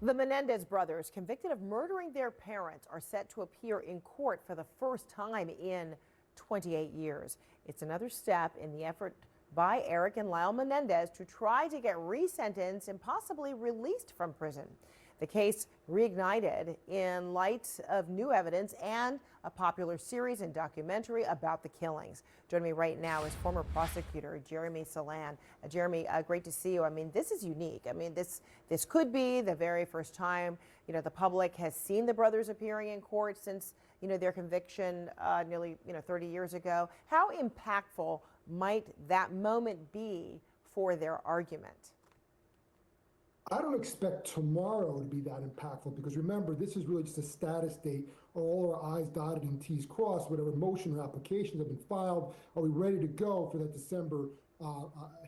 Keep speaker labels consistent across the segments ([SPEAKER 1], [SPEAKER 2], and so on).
[SPEAKER 1] The Menendez brothers, convicted of murdering their parents, are set to appear in court for the first time in 28 years. It's another step in the effort by Eric and Lyle Menendez to try to get resentenced and possibly released from prison. The case reignited in light of new evidence and a popular series and documentary about the killings. Joining me right now is former prosecutor Jeremy Salan. Jeremy, great to see you. I mean, this is unique. I mean, this could be the very first time, the public has seen the brothers appearing in court since, their conviction nearly, 30 years ago. How impactful might that moment be for their argument?
[SPEAKER 2] I don't expect tomorrow to be that impactful because remember, this is really just a status date. Are all our I's dotted and T's crossed? Whatever motion or applications have been filed, are we ready to go for that December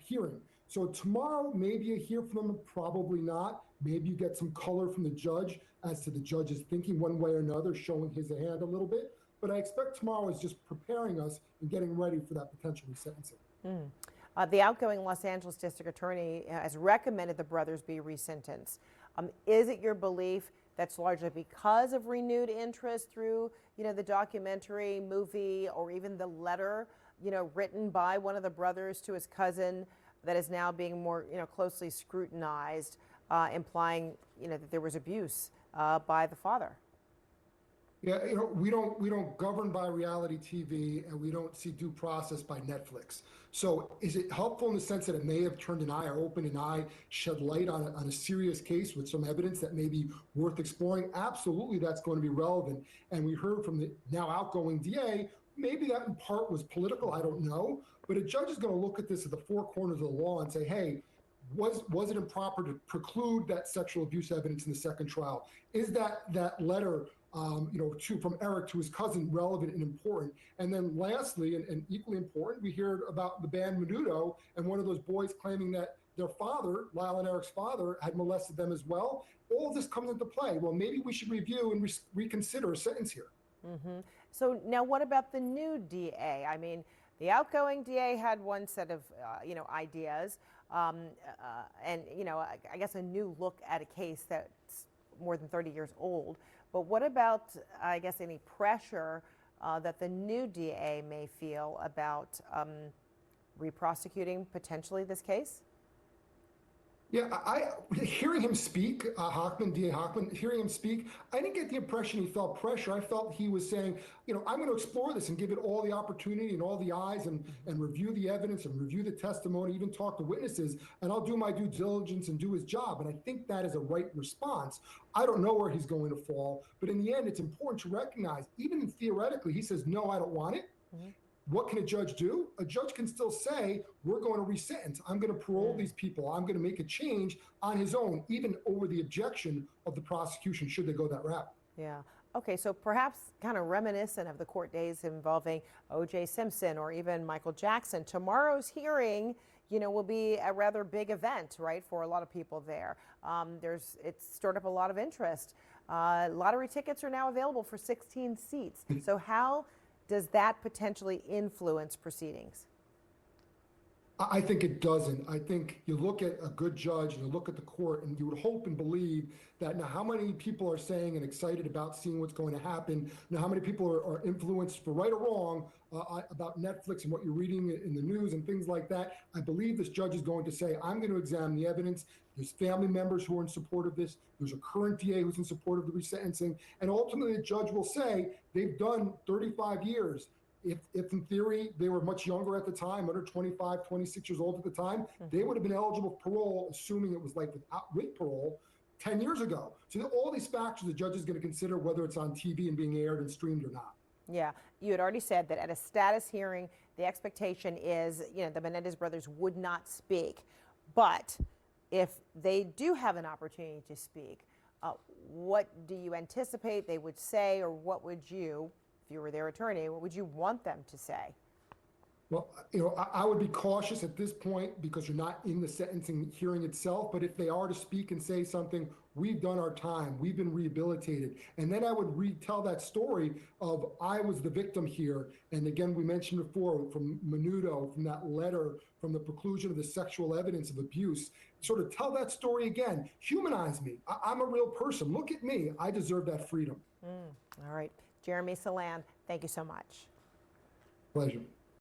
[SPEAKER 2] hearing? So tomorrow, maybe you hear from them, probably not. Maybe you get some color from the judge as to the judge's thinking one way or another, showing his hand a little bit. But I expect tomorrow is just preparing us and getting ready for that potential resentencing.
[SPEAKER 1] The outgoing Los Angeles district attorney has recommended the brothers be resentenced. Is it your belief that's largely because of renewed interest through, the documentary, movie, or even the letter, written by one of the brothers to his cousin that is now being more, closely scrutinized, implying, that there was abuse by the father?
[SPEAKER 2] Yeah, we don't govern by reality TV, and we don't see due process by Netflix. So is it helpful in the sense that it may have turned an eye or opened an eye, shed light on a serious case with some evidence that may be worth exploring? Absolutely, that's going to be relevant. And we heard from the now outgoing DA, maybe that in part was political, I don't know. But a judge is going to look at this at the four corners of the law and say, hey, was it improper to preclude that sexual abuse evidence in the second trial? Is that letter from Eric to his cousin relevant and important? And then lastly, and equally important, we heard about the band Menudo and one of those boys claiming that their father, Lyle and Eric's father, had molested them as well. All of this comes into play. Well, maybe we should review and reconsider a sentence here.
[SPEAKER 1] So now what about the new DA? I mean, the outgoing DA had one set of, ideas, and, I guess a new look at a case that's more than 30 years old. But what about, I guess, any pressure that the new DA may feel about re-prosecuting potentially this case?
[SPEAKER 2] Yeah, hearing him speak, DA Hochman, hearing him speak, I didn't get the impression he felt pressure. I felt he was saying, I'm going to explore this and give it all the opportunity and all the eyes and review the evidence and review the testimony, even talk to witnesses, and I'll do my due diligence and do his job. And I think that is a right response. I don't know where he's going to fall, but in the end, it's important to recognize, even theoretically, he says, no, I don't want it. What can a judge do? A judge can still say, we're going to resentence. I'm going to parole these people. I'm going to make a change on his own, even over the objection of the prosecution, should they go that route.
[SPEAKER 1] Yeah. Okay, so perhaps kind of reminiscent of the court days involving O.J. Simpson or even Michael Jackson. Tomorrow's hearing, will be a rather big event, right, for a lot of people there. It's stirred up a lot of interest. Lottery tickets are now available for 16 seats. So how does that potentially influence proceedings?
[SPEAKER 2] I think it doesn't. I think you look at a good judge and you look at the court and you would hope and believe that now how many people are saying and excited about seeing what's going to happen, now how many people are influenced for right or wrong about Netflix and what you're reading in the news and things like that. I believe this judge is going to say, I'm going to examine the evidence. There's family members who are in support of this. There's a current DA who's in support of the resentencing. And ultimately the judge will say, they've done 35 years. If in theory they were much younger at the time, under 25, 26 years old at the time, they would have been eligible for parole, assuming it was like with parole 10 years ago. So all these factors the judge is going to consider whether it's on TV and being aired and streamed or not.
[SPEAKER 1] Yeah, you had already said that at a status hearing, the expectation is, the Menendez brothers would not speak. But if they do have an opportunity to speak, what do you anticipate they would say, or what would you, if you were their attorney, what would you want them to say?
[SPEAKER 2] Well, I would be cautious at this point because you're not in the sentencing hearing itself. But if they are to speak and say something, we've done our time, we've been rehabilitated. And then I would retell that story of I was the victim here. And again, we mentioned before from Menudo, from that letter, from the preclusion of the sexual evidence of abuse, sort of tell that story again. Humanize me. I'm a real person. Look at me. I deserve that freedom.
[SPEAKER 1] All right. Jeremy Saland, thank you so much.
[SPEAKER 2] Pleasure.